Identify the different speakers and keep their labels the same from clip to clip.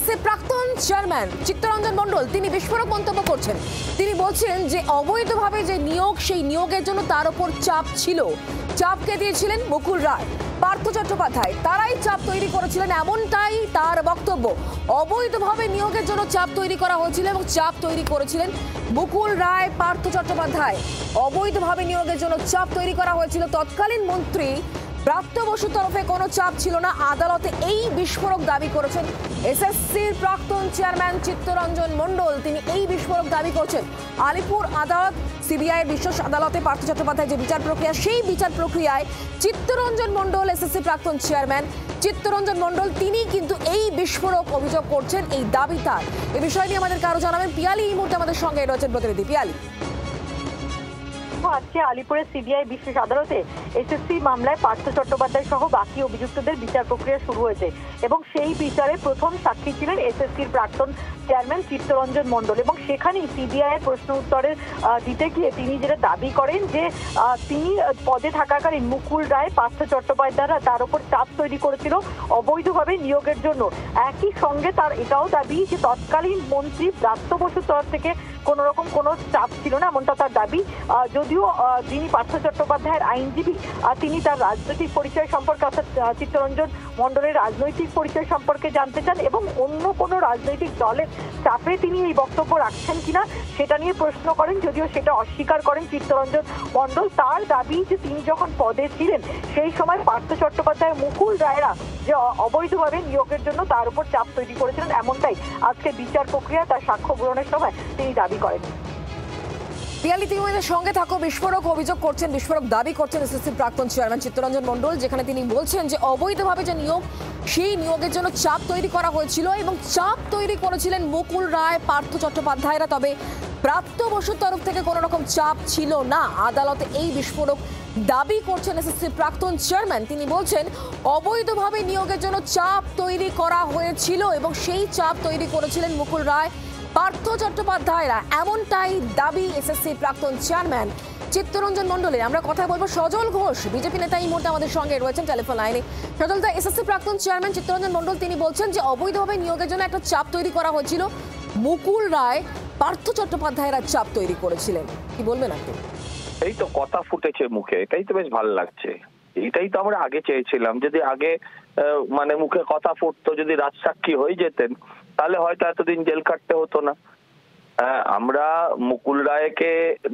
Speaker 1: SSC প্রাক্তন chairman Chittaranjan মণ্ডল তিনি বিস্ফোরক মন্তব্য করছেন। তিনি বলছেন যে অবৈধভাবে যে নিয়োগ, সেই নিয়োগের জন্য তার উপর চাপ ছিল। চাপকে দিয়েছিলেন মুকুল রায়, পার্থ চট্টোপাধ্যায়, তারাই চাপ তৈরি করেছিলেন, এমনটাই তার বক্তব্য। অবৈধভাবে নিয়োগের জন্য চাপ তৈরি করা হয়েছিল এবং চাপ তৈরি করেছিলেন মুকুল রায়, পার্থ চট্টোপাধ্যায়। অবৈধভাবে নিয়োগের জন্য চাপ তৈরি করা হয়েছিল। তৎকালীন মন্ত্রী ব্রাত্য বসুর তরফে কোনো চাপ ছিল না। আদালতে এই বিস্ফোরক দাবি করেছেন এসএসসির প্রাক্তন চেয়ারম্যান চিত্তরঞ্জন মণ্ডল। তিনি এই বিস্ফোরক দাবি করছেন। আলিপুর আদালত, সিবিআই এর বিশেষ আদালতে পার্থ চট্টোপাধ্যায় যে বিচার প্রক্রিয়া, সেই বিচার প্রক্রিয়ায় চিত্তরঞ্জন মণ্ডল, এসএসসি প্রাক্তন চেয়ারম্যান চিত্তরঞ্জন মণ্ডল, তিনি কিন্তু এই বিস্ফোরক অভিযোগ করছেন। এই দাবি তার। এই বিষয় নিয়ে আমাদেরকে আরো জানাবেন পিয়ালি এই মুহূর্তে আমাদের সঙ্গে রয়েছেন প্রতিনিধি পিয়ালি।
Speaker 2: আজকে আলিপুরের সিবিআই বিশেষ আদালতে এসএসসি মামলায় পার্থ চট্টোপাধ্যায় সহ বাকি অভিযুক্তদের বিচার প্রক্রিয়া শুরু হয়েছে এবং সেই বিচারে প্রথম সাক্ষী ছিলেন এসএসসির প্রাক্তন চেয়ারম্যান চিত্তরঞ্জন মণ্ডল। এবং সেখানেই সিবিআই এর প্রশ্ন উত্তরে দিতে গিয়ে তিনি যেটা দাবি করেন যে তিনি পদে থাকাকালীন মুকুল রায়, পার্থ চট্টোপাধ্যায়রা তার উপর চাপ তৈরি করেছিল অবৈধভাবে নিয়োগের জন্য। একই সঙ্গে তার এটাও দাবি যে তৎকালীন মন্ত্রী ব্রাত্য বসুর তরফ থেকে কোন রকম কোনো চাপ ছিল না, এমনটা তার দাবি। যদিও যিনি পার্থ চট্টোপাধ্যায়ের আইনজীবী, তিনি তার রাজনৈতিক পরিচয় সম্পর্কে, অর্থাৎ চিত্তরঞ্জন মণ্ডলের রাজনৈতিক পরিচয় সম্পর্কে জানতে চান এবং অন্য কোনো রাজনৈতিক দলের চাপে তিনি এই বক্তব্য রাখছেন কিনা সেটা নিয়ে প্রশ্ন করেন। যদিও সেটা অস্বীকার করেন চিত্তরঞ্জন মণ্ডল। তার দাবি যে তিনি যখন পদে ছিলেন সেই সময় পার্থ চট্টোপাধ্যায়, মুকুল রায়রা যে অবৈধভাবে নিয়োগের জন্য তার উপর চাপ তৈরি করেছিলেন, এমনটাই আজকে বিচার প্রক্রিয়া তার সাক্ষ্য গ্রহণের সময় তিনি দাবি করেন।
Speaker 1: পিয়ালি, তুমি আমাদের সঙ্গে থাকো। বিস্ফোরক অভিযোগ করছেন, বিস্ফোরক দাবি করছেন এসএসসির প্রাক্তন চেয়ারম্যান চিত্তরঞ্জন মণ্ডল, যেখানে তিনি বলছেন যে অবৈধভাবে যে নিয়োগ, সেই নিয়োগের জন্য চাপ তৈরি করা হয়েছিল এবং চাপ তৈরি করেছিলেন মুকুল রায়, পার্থ চট্টোপাধ্যায়রা। তবে ব্রাত্য বসুর তরফ থেকে কোনো রকম চাপ ছিল না। আদালতে এই বিস্ফোরক দাবি করছেন এসএসসির প্রাক্তন চেয়ারম্যান। তিনি বলছেন অবৈধভাবে নিয়োগের জন্য চাপ তৈরি করা হয়েছিল এবং সেই চাপ তৈরি করেছিলেন মুকুল রায়, পার্থ চট্টোপাধ্যায়রা, এমনটাই দাবি এসএসসি প্রাক্তন চেয়ারম্যান চিত্তরঞ্জন মণ্ডলের। আমরা কথা বলবো সজল ঘোষ, বিজেপি নেতা এই মুহূর্তে আমাদের সঙ্গে রয়েছেন টেলিফোন লাইনে। সজল দা, এসএসসি প্রাক্তন চেয়ারম্যান চিত্তরঞ্জন মণ্ডল তিনি বলছেন যে অবৈধভাবে নিয়োগের জন্য একটা চাপ তৈরি করা হয়েছিল। মুকুল রায়, পার্থ চট্টোপাধ্যায়রা চাপ তৈরি করেছিলেন। কি বলবেন আপনি?
Speaker 3: এই তো কথা ফুটেছে মুখে, এটাই তো বেশ ভালো লাগছে। এটাই তো আমরা আগে চেয়েছিলাম। যদি আগে মানে মুখে কথা ফুটতো, যদি রাজসাক্ষী হয়ে যেতেন, তাহলে হয়তো এতদিন জেল কাটতে হতো না। আমরা মুকুল রায়কে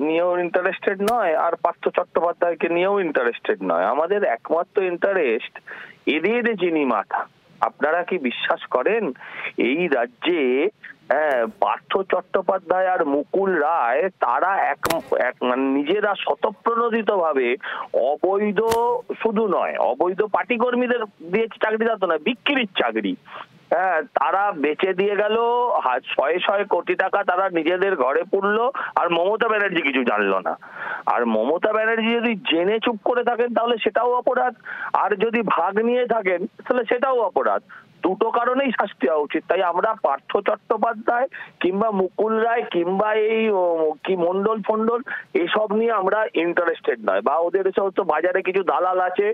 Speaker 3: নিয়েও ইন্টারেস্টেড নয়, আর পার্থ চট্টোপাধ্যায়কে নিয়েও ইন্টারেস্টেড নয়। আমাদের একমাত্র ইন্টারেস্ট এদের চিনি মাথা। আপনারা কি বিশ্বাস করেন এই রাজ্যে পার্থ চট্টোপাধ্যায় আর মুকুল রায় তারা নিজেরা স্বতঃপ্রণোদিত ভাবে অবৈধ, শুধু নয় অবৈধ পার্টি কর্মীদের দিয়ে চাকরি দিত না, বিক্রির চাকরি, তারা বেচে দিয়ে গেল শয়ে শয়ে কোটি টাকা, তারা নিজেদের ঘরে পুরলো। আর মমতা ব্যানার্জি কিছু জানলো না। আর মমতা ব্যানার্জি যদি জেনে চুপ করে থাকেন তাহলে সেটাও অপরাধ, আর যদি ভাগ নিয়ে থাকেন তাহলে সেটাও অপরাধ। দুটো কারণেই শাস্তি হওয়া উচিত। তাই আমরা পার্থ চট্টোপাধ্যায় কিংবা মুকুল রায় কিংবা এই কি মন্ডল ফন্ডল এসব নিয়ে আমরা ইন্টারেস্টেড নয়, বা ওদের সমস্ত বাজারে কিছু দালাল আছে,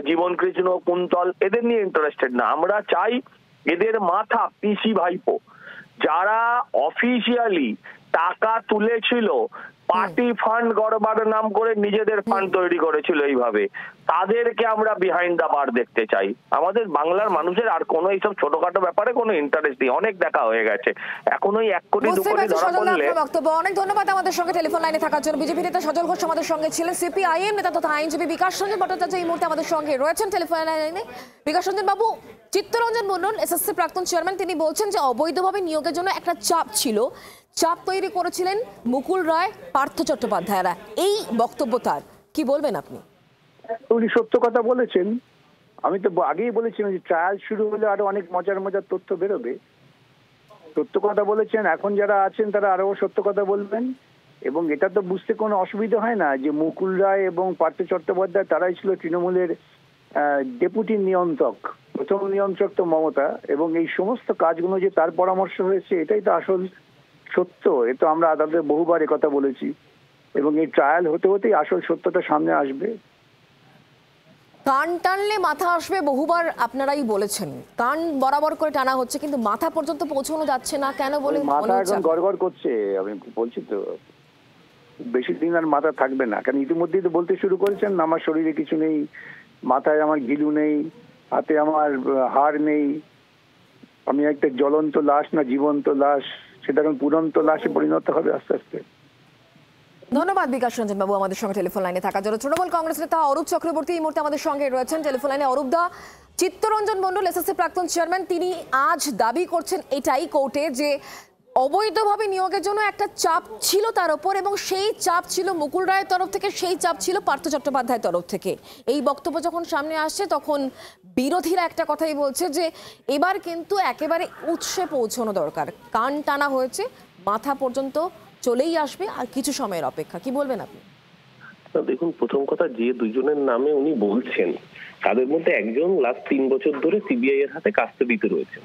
Speaker 3: জীবন কৃষ্ণ, কুন্তল, এদের নিয়ে ইন্টারেস্টেড না। আমরা চাই এদের মাথা পিসি ভাইপো, যারা অফিসিয়ালি টাকা তুলেছিল, পার্টি ফান্ড গড়বার নাম করে নিজেদের ফান্ড তৈরি করেছিল, এইভাবে তাদেরকে আমরা বিহাইন্ড দা বার দেখতে চাই। আমাদের বাংলার মানুষের আর কোনো এইসব ছোটখাটো ব্যাপারে কোনো ইন্টারেস্ট নেই, অনেক দেখা হয়ে গেছে। এখন ওই 1 কোটি 2 কোটি ধরা পড়লে।
Speaker 1: অনেক ধন্যবাদ আমাদের সঙ্গে টেলিফোন লাইনে থাকার জন্য। বিজেপি নেতা সজল ঘোষ আমাদের সঙ্গে ছিলেন। সিপিআইএম নেতা তথা আইনজীবী বিকাশ রঞ্জন ভট্টাচার্য এই মুহূর্তে আমাদের সঙ্গে রয়েছেন টেলিফোন লাইনে। বিকাশ রঞ্জন বাবু, চিত্তরঞ্জন মণ্ডল এসএসসি প্রাক্তন চেয়ারম্যান তিনি বলছেন যে অবৈধভাবে নিয়োগের জন্য একটা চাপ ছিল, চাপ তৈরি করেছিলেন মুকুল রায়, পার্থ চট্টোপাধ্যায়রা, এই বক্তব্য তার। কি বলবেন আপনি?
Speaker 4: উনি সত্য কথা বলেছেন। আমি তো আগেই বলেছিলাম যে ট্রায়াল শুরু হলে আরো অনেক মজার মজার তথ্য বেরোবে। সত্য কথা বলেছেন। এখন যারা আছেন তারা আরো সত্য কথা বলবেন। এবং এটা তো বুঝতে কোনো অসুবিধা হয় না যে মুকুল রায় এবং পার্থ চট্টোপাধ্যায় তারাই ছিল তৃণমূলের ডেপুটি নিয়ন্ত্রক। প্রথম নিয়ন্ত্রক তো মমতা, এবং এই সমস্ত কাজগুলো যে তার পরামর্শ হয়েছে এটাই তো আসল সত্য। এ তো আমরা আদালতে বহুবার কথা বলেছি, এবং এই ট্রায়াল হতে হতেই আসল সত্যটা সামনে আসবে।
Speaker 1: কান টানলে মাথা আসবে বহুবার আপনারাই বলেছেন, কান বরাবর করে টানা হচ্ছে কিন্তু মাথা পর্যন্ত পৌঁছানো যাচ্ছে না কেন বলে
Speaker 4: মাথা এখন গড়গড় করছে। আমি বলছি তো বেশি দিন আর মাথা থাকবে না, কারণ ইতিমধ্যেই তো বলতে শুরু করেছেন আমার শরীরে কিছু নেই, মাথায় আমার গিলু নেই, হাতে আমার হাড় নেই, আমি একটা জ্বলন্ত লাশ না জীবন্ত লাশ, সেটা এখন পুরন্ত লাশে পরিণত হবে আস্তে আস্তে।
Speaker 1: ধন্যবাদ বিকাশ রঞ্জন বাবু আমাদের সঙ্গে টেলিফোন লাইনে থাকার জন্য। তৃণমূল কংগ্রেস নেতা অরূপ চক্রবর্তী এই মুহূর্তে আমাদের সঙ্গে রয়েছেন টেলিফোন লাইনে। অরূপ দা, চিত্তরঞ্জন মণ্ডল এসএসসি প্রাক্তন চেয়ারম্যান, তিনি আজ দাবি করছেন এটাই কোর্টে যে অবৈধভাবে নিয়োগের জন্য একটা চাপ ছিল তার উপর, এবং সেই চাপ ছিল মুকুল রায়ের তরফ থেকে, সেই চাপ ছিল পার্থ চট্টোপাধ্যায়ের তরফ থেকে। এই বক্তব্য যখন সামনে আসছে তখন বিরোধীরা একটা কথাই বলছে যে এবার কিন্তু একেবারে উৎসে পৌঁছানো দরকার, কান টানা হয়েছে, মাথা পর্যন্ত চলেই আসবে, আর কিছু সময়ের অপেক্ষা। কি বলবেন আপনি?
Speaker 5: দেখুন, প্রথম কথা, যে দুজনের নামে উনি বলছেন তাদের মধ্যে একজন লাস্ট 3 বছর ধরে সিবিআই এর হাতে কাস্টাডিতে রয়েছেন।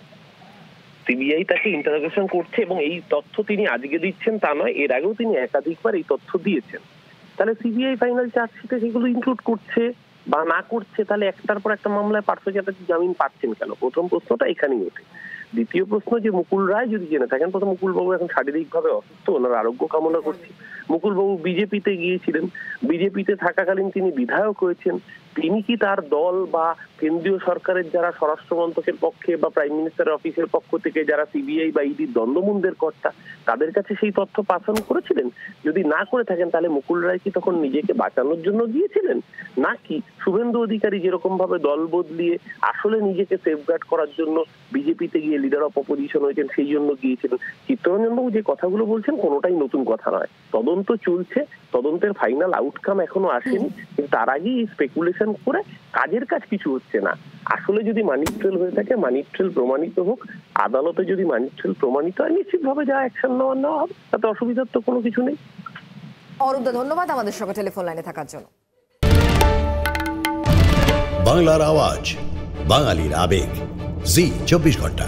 Speaker 5: সিবিআই তাকে ইন্টারোগেশন করছে এবং এই তথ্য তিনি আজকে দিচ্ছেন তা নয়, এর আগেও তিনি একাধিকবার এই তথ্য দিয়েছেন। তাহলে সিবিআই ফাইনাল চার্জশিটে সেগুলো ইনক্লুড করছে বা না করছে, তাহলে একটার পর একটা মামলায় পার্থ চ্যাটার্জি জামিন পাচ্ছেন কেন? প্রথম প্রশ্নটা এখানেই ওঠে। দ্বিতীয় প্রশ্ন, যে মুকুল রায় যদি জেনে থাকেন, প্রথম মুকুলবাবু এখন শারীরিকভাবে অসুস্থ, ওনার আরোগ্য কামনা করছি। মুকুলবাবু বিজেপিতে গিয়েছিলেন, বিজেপিতে থাকাকালীন তিনি বিধায়ক হয়েছেন, তিনি কি তার দল বা কেন্দ্রীয় সরকারের যারা স্বরাষ্ট্র মন্ত্রকের পক্ষে বা প্রাইম মিনিস্টারের অফিসের পক্ষ থেকে যারা সিবিআই বা ইডির দ্বন্দ্বমুন্দের কর্তা, তাদের কাছে সেই তথ্য পাঠান করেছিলেন? যদি না করে থাকেন তাহলে মুকুল রায় কি তখন নিজেকে বাঁচানোর জন্য গিয়েছিলেন, নাকি শুভেন্দু অধিকারী যেরকম ভাবে দল বদলিয়ে আসলে নিজেকে সেফগার্ড করার জন্য বিজেপিতে গিয়ে লিডার অফ অপোজিশন হয়েছেন সেই জন্য গিয়েছিলেন? চিত্তরঞ্জন বাবু যে কথাগুলো বলছেন কোনোটাই নতুন কথা নয়। তদন্ত চলছে, তদন্তের ফাইনাল আউটকাম এখনো আসেনি, কিন্তু তার আগেই স্পেকুলেশন করে কাজের কাজ কিছু হচ্ছে না। আসলে যদি মানি ট্রেল হয়ে থাকে, মানি ট্রেল প্রমাণিত হোক, আদালতে যদি মানি ট্রেল প্রমাণিত হয় নিশ্চিতভাবে যা অ্যাকশন নেওয়া হবে, তাতে অসুবিধার তো কোনো কিছু নেই।
Speaker 1: অরূপদা, ধন্যবাদ আমাদের সঙ্গে টেলিফোন লাইনে থাকার জন্য।
Speaker 6: বাংলার আওয়াজ, বাঙালির আবেগ, জি 24 ঘন্টা।